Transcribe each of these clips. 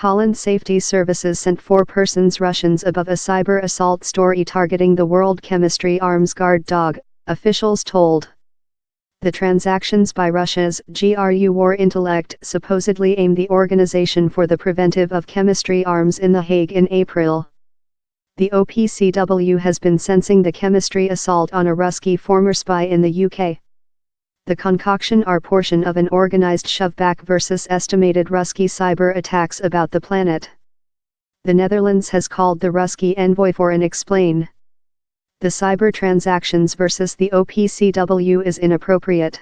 Holland Safety Services sent 4 persons Russians above a cyber assault story targeting the World Chemistry Arms Guard dog, officials told. The transactions by Russia's GRU War Intellect supposedly aimed the Organization for the Preventive of Chemistry Arms in The Hague in April. The OPCW has been sensing the chemistry assault on a Ruski former spy in the UK. The concoction are portion of an organized shove-back versus estimated Ruski cyber attacks about the planet. The Netherlands has called the Ruski envoy for an explain. The cyber transactions versus the OPCW is inappropriate.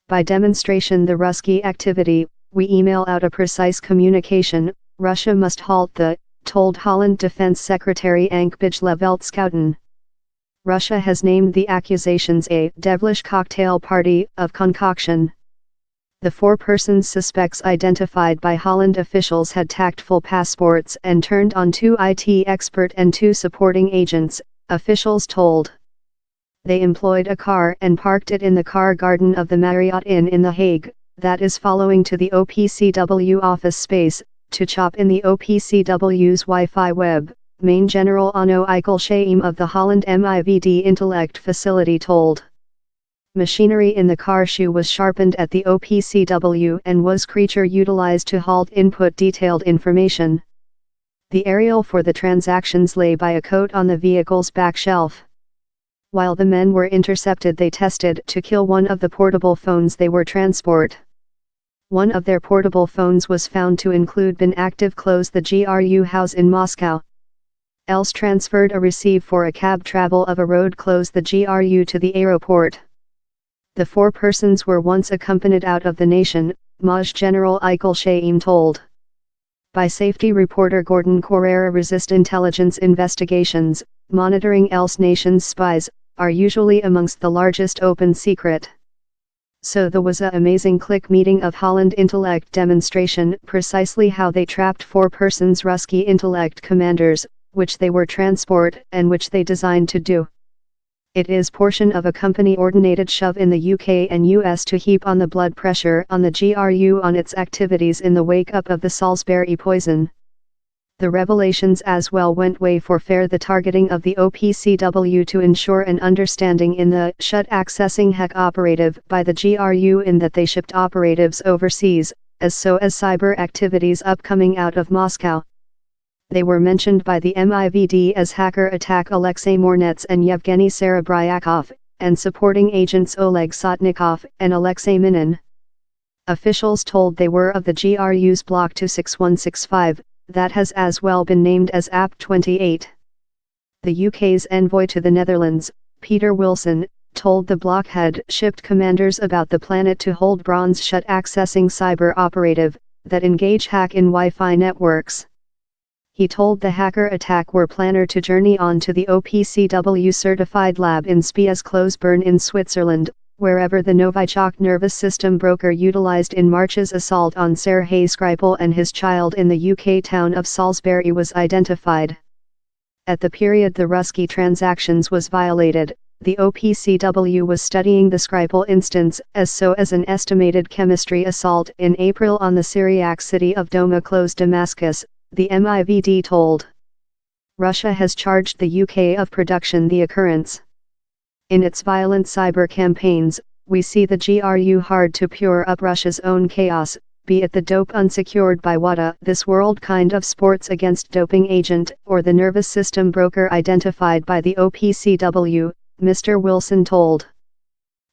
By demonstration the Ruski activity, we email out a precise communication, Russia must halt the, told Holland Defense Secretary Anke Bijleveld-Schouten. Russia has named the accusations a devilish cocktail party of concoction. The 4 persons suspects identified by Holland officials had tactful passports and turned on 2 IT expert and 2 supporting agents, officials told. They employed a car and parked it in the car garden of the Marriott Inn in The Hague, that is following to the OPCW office space, to chop in the OPCW's Wi-Fi web, Main General Onno Eichelshame of the Holland MIVD Intellect facility told. Machinery in the car shoe was sharpened at the OPCW and was creature utilized to halt input detailed information. The aerial for the transactions lay by a coat on the vehicle's back shelf. While the men were intercepted they tested to kill one of the portable phones they were transport. One of their portable phones was found to include been active close the GRU house in Moscow. Else transferred a receive for a cab travel of a road close the GRU to the aeroport. The 4 persons were once accompanied out of the nation, Maj General Eichelshame told. By safety reporter Gordon Correra resist intelligence investigations, monitoring else nations' spies, are usually amongst the largest open secret. So there was a amazing click meeting of Holland Intellect demonstration precisely how they trapped 4 persons Ruski Intellect commanders, which they were transport and which they designed to do. It is portion of a company-ordinated shove in the UK and US to heap on the blood pressure on the GRU on its activities in the wake-up of the Salisbury poison. The revelations as well went way for fair the targeting of the OPCW to ensure an understanding in the shut accessing hack operative by the GRU in that they shipped operatives overseas, as so as cyber activities upcoming out of Moscow. They were mentioned by the MIVD as hacker attack Alexei Mornets and Yevgeny Serebryakov, and supporting agents Oleg Sotnikov and Alexei Minin. Officials told they were of the GRU's Block 26165, that has as well been named as AP 28. The UK's envoy to the Netherlands, Peter Wilson, told the bloc had shipped commanders about the planet to hold bronze shut accessing cyber operative, that engage hack in Wi-Fi networks. He told the hacker attack were planner to journey on to the OPCW certified lab in Spiez-Close-Bern in Switzerland, wherever the Novichok nervous system broker utilized in March's assault on Sergei Skripal and his child in the UK town of Salisbury was identified. At the period the Ruski transactions was violated, the OPCW was studying the Skripal instance as so as an estimated chemistry assault in April on the Syriac city of Doma close Damascus, the MIVD told. Russia has charged the UK of production the occurrence. In its violent cyber campaigns, we see the GRU hard to pure up Russia's own chaos, be it the dope unsecured by WADA, this world kind of sports against doping agent, or the nervous system broker identified by the OPCW, Mr. Wilson told.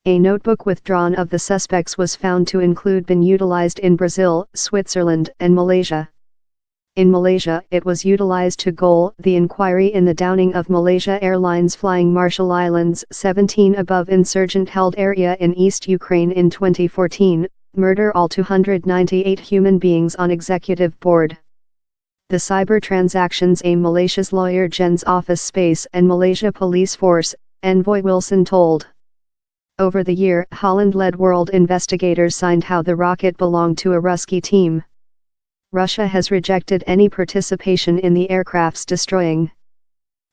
A notebook withdrawn of the suspects was found to include been utilized in Brazil, Switzerland, and Malaysia. In Malaysia, it was utilized to goal the inquiry in the downing of Malaysia Airlines flying Marshall Islands 17 above insurgent-held area in East Ukraine in 2014, murder all 298 human beings on executive board. The cyber transactions aim Malaysia's lawyer Jen's office space and Malaysia police force, envoy Wilson told. Over the year, Holland-led world investigators signed how the rocket belonged to a Ruski team. Russia has rejected any participation in the aircraft's destroying.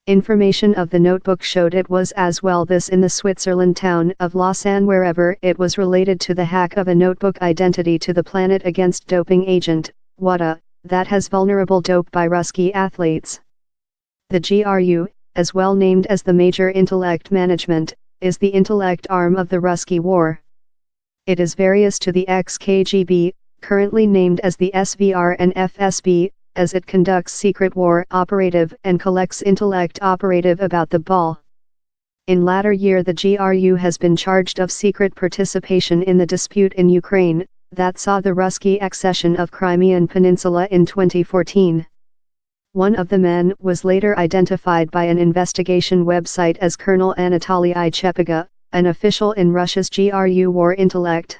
Information of the notebook showed it was as well this in the Switzerland town of Lausanne wherever it was related to the hack of a notebook identity to the Planet Against Doping agent, WADA, that has vulnerable dope by Ruski athletes. The GRU, as well named as the Major Intellect Management, is the intellect arm of the Ruski War. It is various to the ex-KGB, currently named as the SVR and FSB, as it conducts secret war operative and collects intellect operative about the ball. In latter year the GRU has been charged of secret participation in the dispute in Ukraine, that saw the Ruski accession of Crimean Peninsula in 2014. One of the men was later identified by an investigation website as Colonel Anatoly Chepiga, an official in Russia's GRU war intellect.